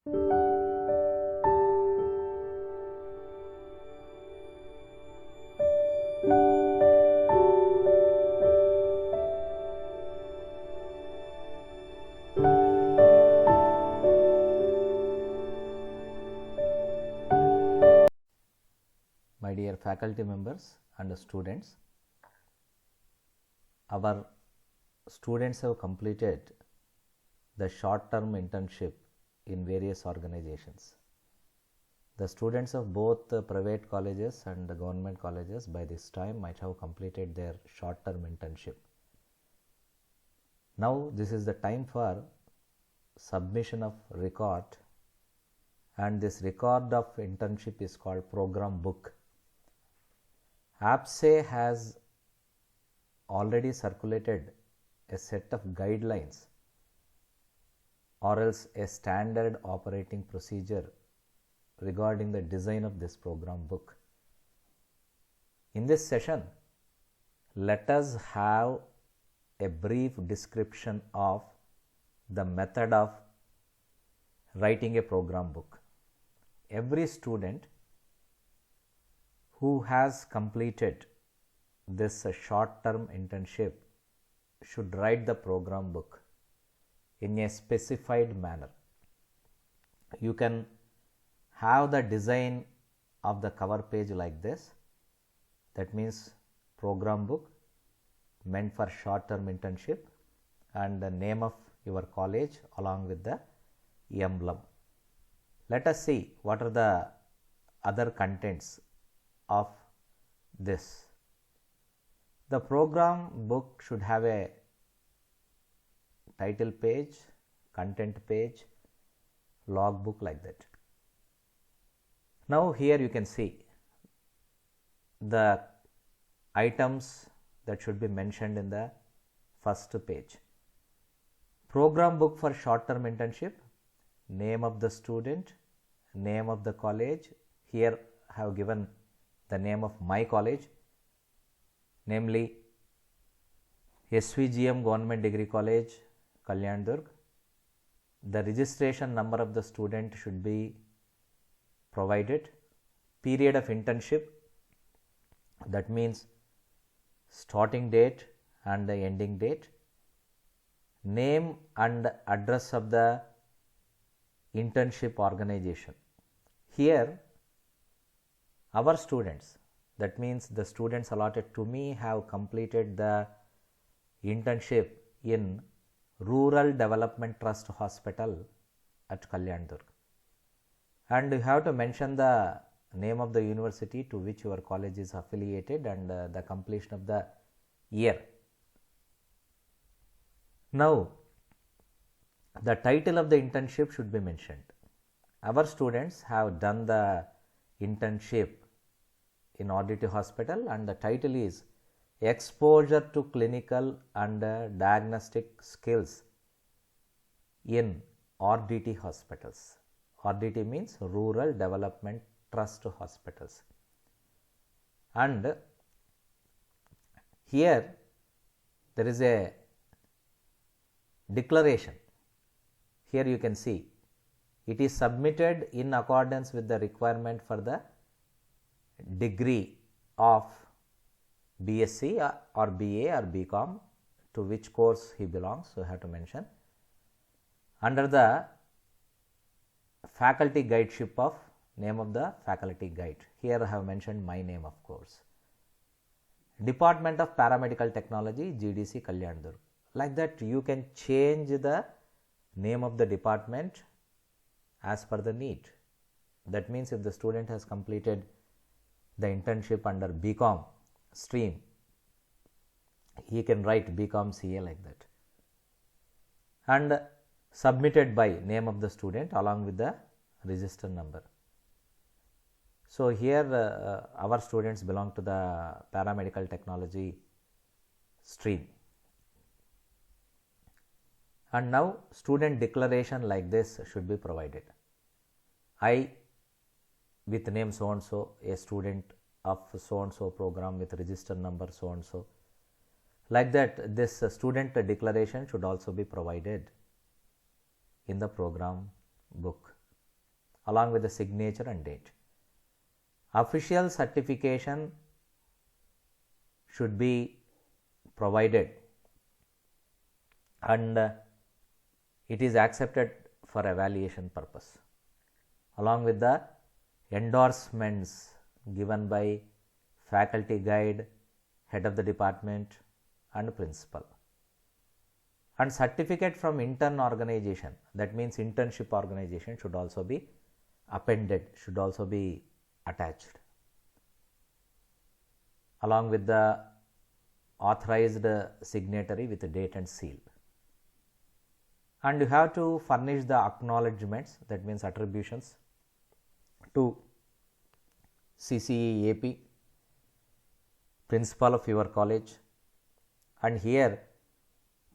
My dear faculty members and students, our students have completed the short-term internship in various organizations. The students of both the private colleges and the government colleges by this time might have completed their short-term internship. Now this is the time for submission of record, and this record of internship is called program book. APSE has already circulated a set of guidelines or else a standard operating procedure regarding the design of this program book. In this session, let us have a brief description of the method of writing a program book. Every student who has completed this short-term internship should write the program book in a specified manner. You can have the design of the cover page like this. That means program book meant for short-term internship and the name of your college along with the emblem. Let us see what are the other contents of this. The program book should have a title page, content page, logbook like that. Now here you can see the items that should be mentioned in the first page. Program book for short-term internship, name of the student, name of the college. Here I have given the name of my college, namely SVGM Government Degree College, Kalyan Durg. The registration number of the student should be provided. Period of internship, that means starting date and the ending date. Name and address of the internship organization. Here our students, that means the students allotted to me, have completed the internship in Rural Development Trust Hospital at Kalyan Durg, and you have to mention the name of the university to which your college is affiliated and the completion of the year. Now the title of the internship should be mentioned. Our students have done the internship in RDT hospital and the title is Exposure to Clinical and Diagnostic Skills in RDT hospitals. RDT means Rural Development Trust Hospitals. And here there is a declaration. Here you can see it is submitted in accordance with the requirement for the degree of BSc or BA or BCom, to which course he belongs, so I have to mention. Under the faculty guideship of name of the faculty guide, here I have mentioned my name of course. Department of Paramedical Technology, GDC Kalyan Durg. Like that you can change the name of the department as per the need. That means if the student has completed the internship under BCom stream, he can write BCom CA like that, and submitted by name of the student along with the register number. So here our students belong to the paramedical technology stream. And now student declaration like this should be provided. I with name so and so, a student of so and so program with register number so and so. Like that, this student declaration should also be provided in the program book. along with the signature and date. Official certification should be provided and it is accepted for evaluation purpose, along with the endorsements given by faculty guide, head of the department and principal. And certificate from intern organization, that means internship organization, should also be appended, should also be attached, along with the authorized signatory with the date and seal. And you have to furnish the acknowledgements, that means attributions, to CCE AP, principal of your college, and here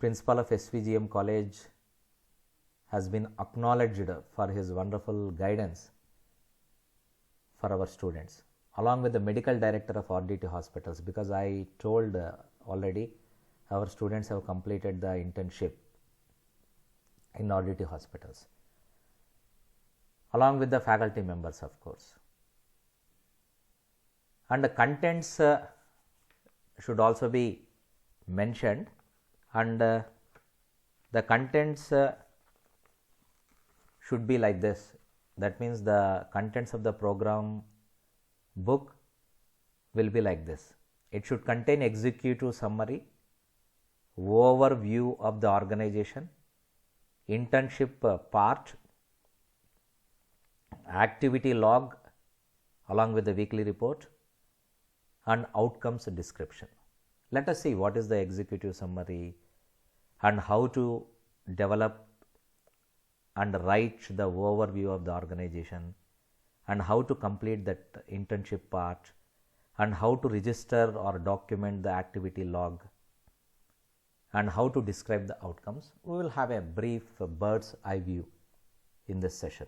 principal of SVGM college has been acknowledged for his wonderful guidance for our students, along with the medical director of RDT hospitals, because I told already our students have completed the internship in RDT hospitals, along with the faculty members of course. And the contents should also be mentioned, and the contents should be like this. That means the contents of the program book will be like this. It should contain executive summary, overview of the organization, internship part, activity log along with the weekly report, and outcomes description. Let us see what is the executive summary and how to develop and write the overview of the organization, and how to complete that internship part, and how to register or document the activity log, and how to describe the outcomes. We will have a brief bird's eye view in this session.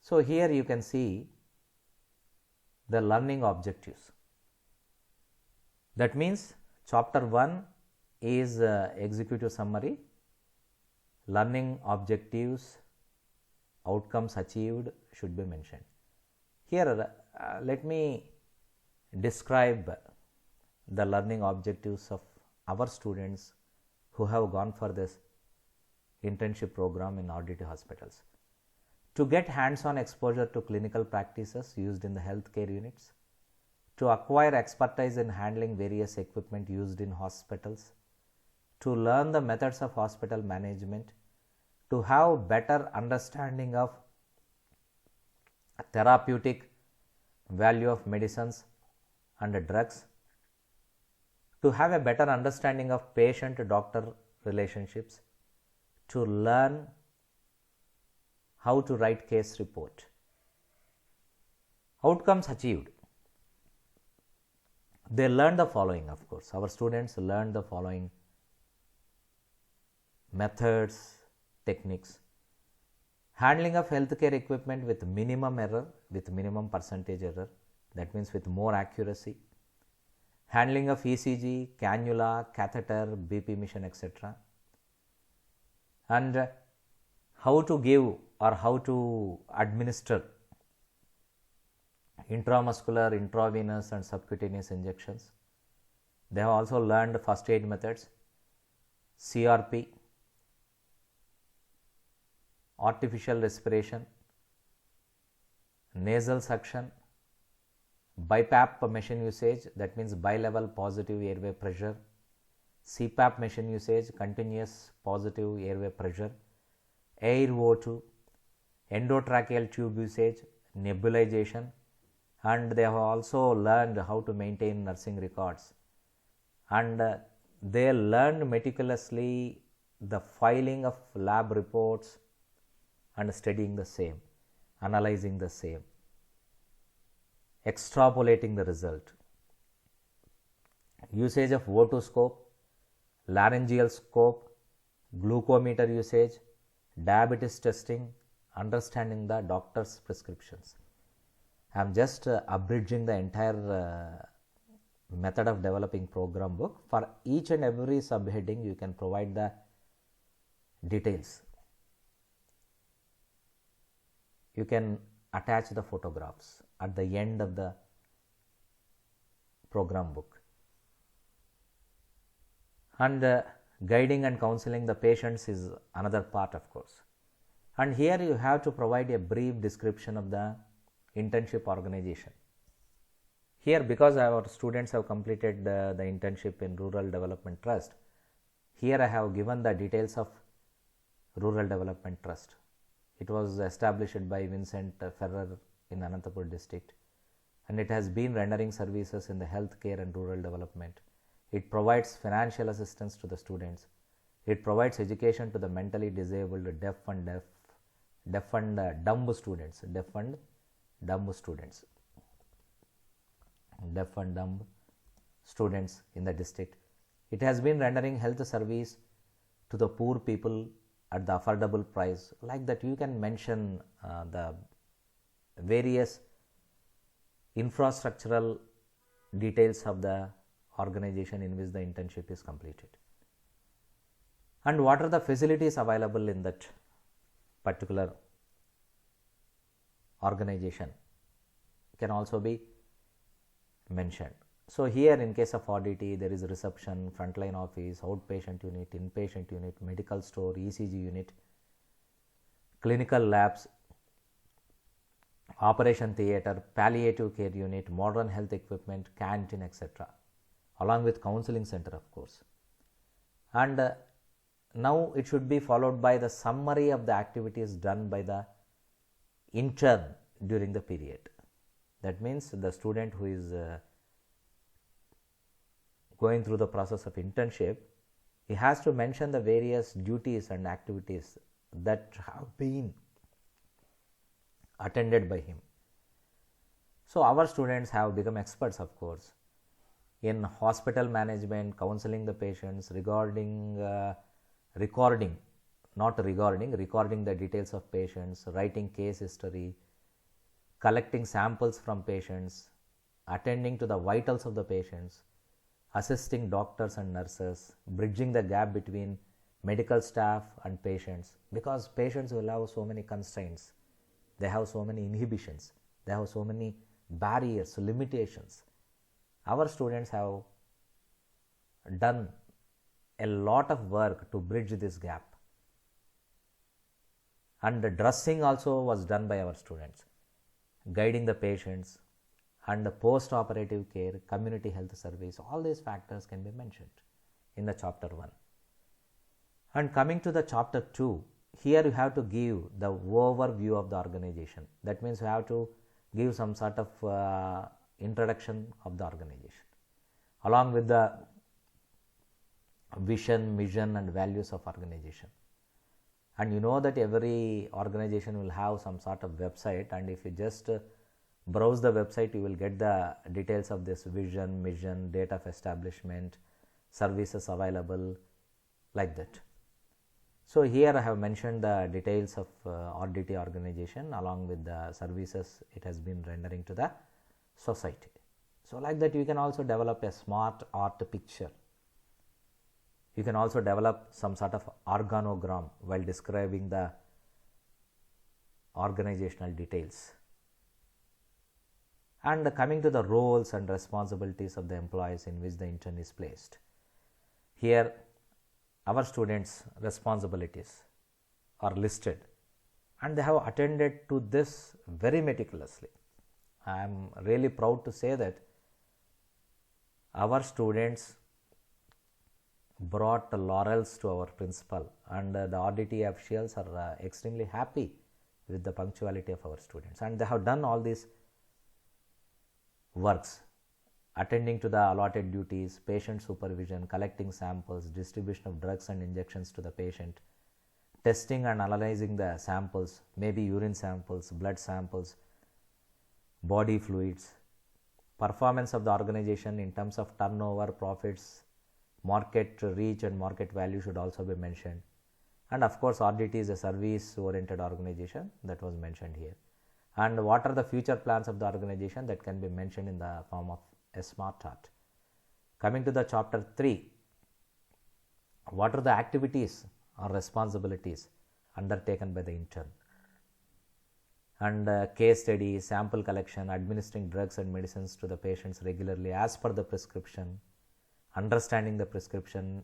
So here you can see the learning objectives. That means chapter 1 is executive summary, learning objectives, outcomes achieved should be mentioned. Here let me describe the learning objectives of our students who have gone for this internship program in RDT hospitals. To get hands-on exposure to clinical practices used in the healthcare units, to acquire expertise in handling various equipment used in hospitals, to learn the methods of hospital management, to have better understanding of therapeutic value of medicines and drugs, to have a better understanding of patient-doctor relationships, to learn how to write case report. Outcomes achieved. They learn the following, of course. Our students learn the following methods, techniques. Handling of healthcare equipment with minimum error, with minimum percentage error, that means with more accuracy. Handling of ECG, cannula, catheter, BP machine, etc. And how to give or how to administer intramuscular, intravenous and subcutaneous injections. They have also learned first aid methods, CRP, artificial respiration, nasal suction, BiPAP machine usage, that means bilevel positive airway pressure, CPAP machine usage, continuous positive airway pressure, air O2, endotracheal tube usage, nebulization, and they have also learned how to maintain nursing records, and they learned meticulously the filing of lab reports and studying the same, analyzing the same, extrapolating the result. Usage of O2 scope, laryngeal scope, glucometer usage, diabetes testing, understanding the doctor's prescriptions. I am just abridging the entire method of developing program book. For each and every subheading you can provide the details. You can attach the photographs at the end of the program book. And guiding and counseling the patients is another part, of course. And here you have to provide a brief description of the internship organization. Here, because our students have completed the internship in Rural Development Trust, here I have given the details of Rural Development Trust. It was established by Vincent Ferrer in Anantapur district, and it has been rendering services in the healthcare and rural development. It provides financial assistance to the students. It provides education to the mentally disabled, deaf and dumb students, deaf and dumb students in the district. It has been rendering health service to the poor people at the affordable price. Like that, you can mention the various infrastructural details of the organization in which the internship is completed, and what are the facilities available in that particular organization can also be mentioned. So here, in case of RDT, there is reception, frontline office, outpatient unit, inpatient unit, medical store, ECG unit, clinical labs, operation theatre, palliative care unit, modern health equipment, canteen, etc., along with counseling center, of course. And now it should be followed by the summary of the activities done by the intern during the period. That means the student who is going through the process of internship, he has to mention the various duties and activities that have been attended by him. So our students have become experts, of course, in hospital management, counseling the patients, recording the details of patients, writing case history, collecting samples from patients, attending to the vitals of the patients, assisting doctors and nurses, bridging the gap between medical staff and patients, because patients will have so many constraints, they have so many inhibitions, they have so many barriers, limitations. Our students have done a lot of work to bridge this gap, and the dressing also was done by our students, guiding the patients, and the post-operative care, community health service. All these factors can be mentioned in the chapter 1. And coming to the chapter 2, here you have to give the overview of the organization. That means you have to give some sort of introduction of the organization, along with the vision, mission and values of organization. And you know that every organization will have some sort of website, and if you just browse the website, you will get the details of this vision, mission, date of establishment, services available, like that. So here I have mentioned the details of RDT organization along with the services it has been rendering to the society. So like that, you can also develop a smart art picture. You can also develop some sort of organogram while describing the organizational details. And coming to the roles and responsibilities of the employees in which the intern is placed. Here our students' responsibilities are listed, and they have attended to this very meticulously. I am really proud to say that our students brought laurels to our principal, and the RDT officials are extremely happy with the punctuality of our students, and they have done all these works, attending to the allotted duties, patient supervision, collecting samples, distribution of drugs and injections to the patient, testing and analyzing the samples, maybe urine samples, blood samples, body fluids, performance of the organization in terms of turnover, profits, market reach and market value should also be mentioned. And of course, RDT is a service oriented organization, that was mentioned here. And what are the future plans of the organization, that can be mentioned in the form of a smart chart. Coming to the chapter 3, what are the activities or responsibilities undertaken by the intern. And case study, sample collection, administering drugs and medicines to the patients regularly as per the prescription, understanding the prescription,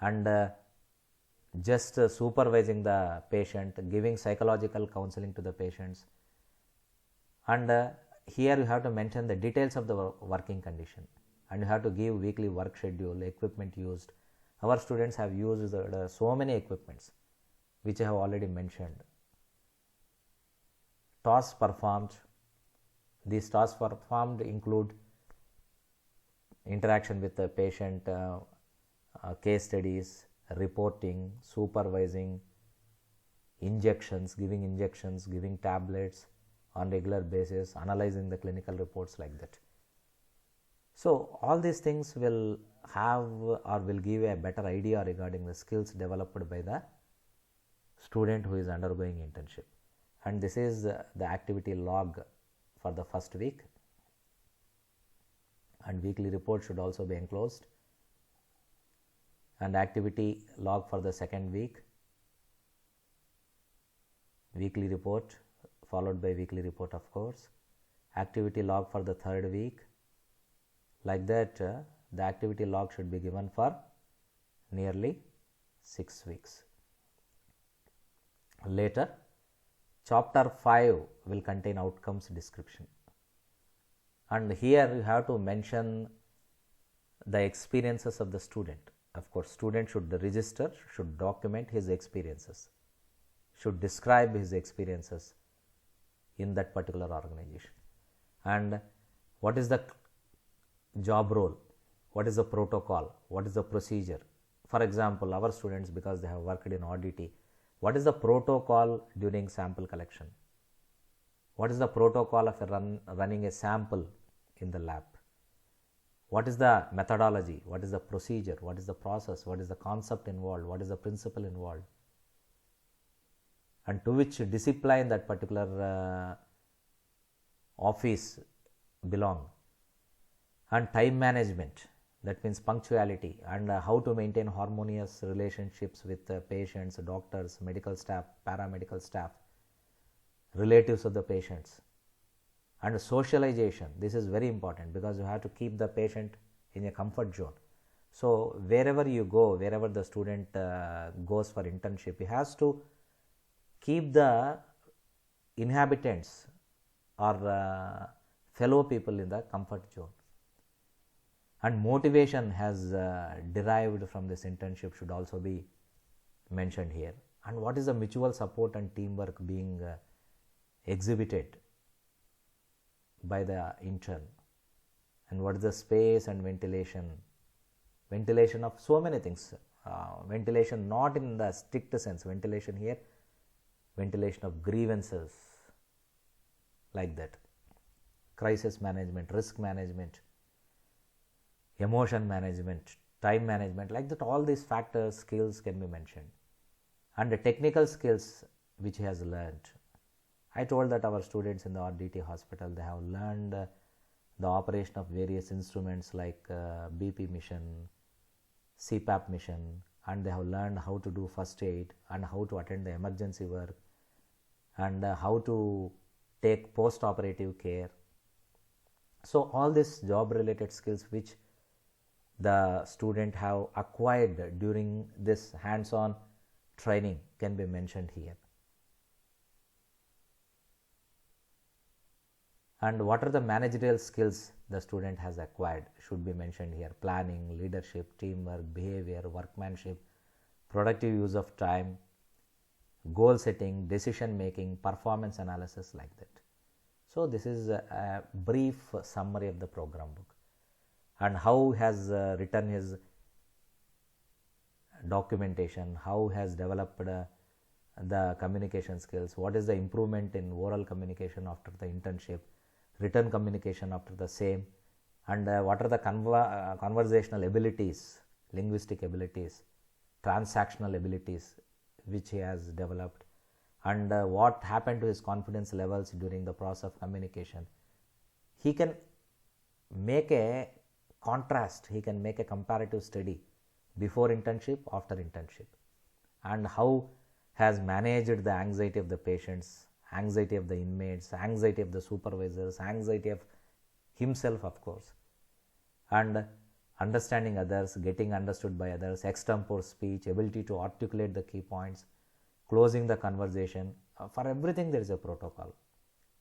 and just supervising the patient, giving psychological counseling to the patients. And here you have to mention the details of the working condition, and you have to give weekly work schedule, equipment used. Our students have used so many equipments which I have already mentioned. Tasks performed. These tasks performed include interaction with the patient, case studies, reporting, supervising, injections, giving tablets on regular basis, analyzing the clinical reports, like that. So all these things will have or will give a better idea regarding the skills developed by the student who is undergoing internship. And this is the activity log for the first week, and weekly report should also be enclosed, and activity log for the second week, weekly report followed by weekly report, of course, activity log for the third week. Like that, the activity log should be given for nearly 6 weeks. Later, chapter 5 will contain outcomes description, and here you have to mention the experiences of the student. Of course, student should register, should document his experiences, should describe his experiences in that particular organization, and what is the job role, what is the protocol, what is the procedure. For example, our students, because they have worked in ODT, what is the protocol during sample collection? What is the protocol of running a sample in the lab? What is the methodology? What is the procedure? What is the process? What is the concept involved? What is the principle involved? And to which discipline that particular office belong? And time management, that means punctuality, and how to maintain harmonious relationships with patients, doctors, medical staff, paramedical staff, relatives of the patients, and socialization. This is very important because you have to keep the patient in a comfort zone. So wherever you go, wherever the student goes for internship, he has to keep the inhabitants or fellow people in the comfort zone. And motivation has derived from this internship should also be mentioned here. And what is the mutual support and teamwork being exhibited by the intern, and what is the space and ventilation of so many things, ventilation not in the strict sense, ventilation here, ventilation of grievances, like that, crisis management, risk management, emotion management, time management, like that. All these factors, skills can be mentioned. And the technical skills which he has learned. I told that our students in the RDT hospital, they have learned the operation of various instruments like BP mission, CPAP mission, and they have learned how to do first aid and how to attend the emergency work, and how to take post-operative care. So all these job related skills which the student have acquired during this hands-on training can be mentioned here. And what are the managerial skills the student has acquired should be mentioned here: planning, leadership, teamwork, behavior, workmanship, productive use of time, goal setting, decision making, performance analysis, like that. So this is a brief summary of the program book, and how has written his documentation, how has developed the communication skills, what is the improvement in oral communication after the internship, written communication after the same, and what are the conversational abilities, linguistic abilities, transactional abilities which he has developed, and what happened to his confidence levels during the process of communication. He can make a contrast, he can make a comparative study before internship, after internship, and how has managed the anxiety of the patients, anxiety of the inmates, anxiety of the supervisors, anxiety of himself, of course, and understanding others, getting understood by others, extempore speech, ability to articulate the key points, closing the conversation. For everything there is a protocol.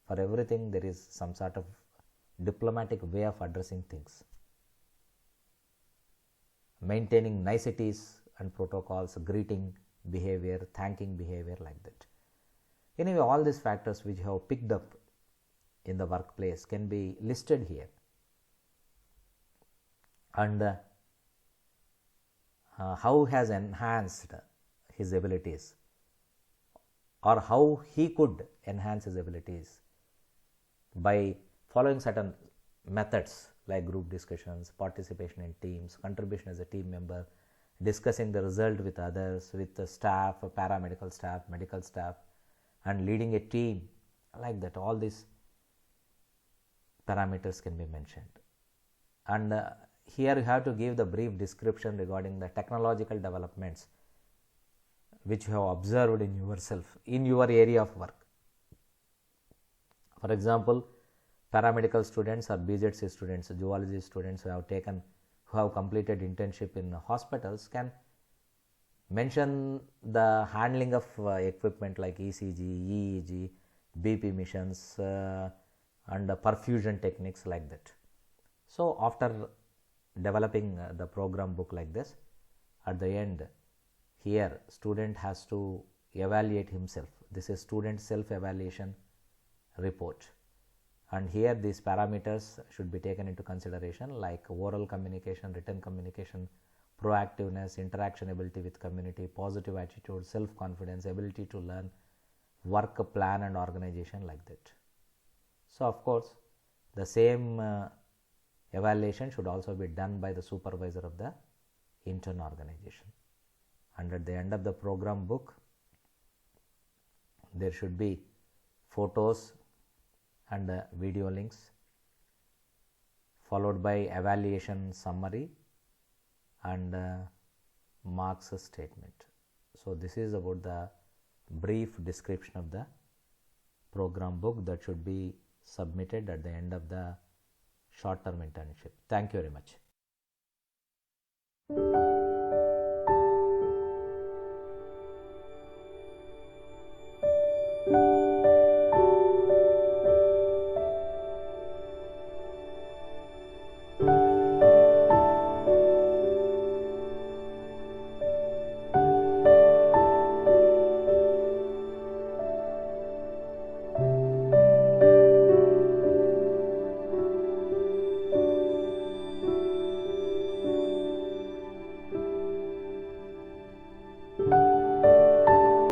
For everything there is some sort of diplomatic way of addressing things. Maintaining niceties and protocols, greeting behavior, thanking behavior, like that. Anyway, all these factors which you have picked up in the workplace can be listed here. And how has enhanced his abilities, or how he could enhance his abilities by following certain methods like group discussions, participation in teams, contribution as a team member, discussing the result with others, with the staff, paramedical staff, medical staff, and leading a team, like that. All these parameters can be mentioned. And here you have to give the brief description regarding the technological developments which you have observed in yourself, in your area of work. For example, paramedical students or BZC students, zoology students who have completed internship in hospitals can mention the handling of equipment like ECG, EEG, BP missions, and perfusion techniques, like that. So after developing the program book like this, at the end here student has to evaluate himself. This is student self evaluation report, and here these parameters should be taken into consideration, like oral communication, written communication, proactiveness, interaction ability with community, positive attitude, self confidence, ability to learn, work plan and organization, like that. So of course the same evaluation should also be done by the supervisor of the intern organization. And at the end of the program book there should be photos and video links, followed by evaluation summary and marks statement. So this is about the brief description of the program book that should be submitted at the end of the short term internship. Thank you very much.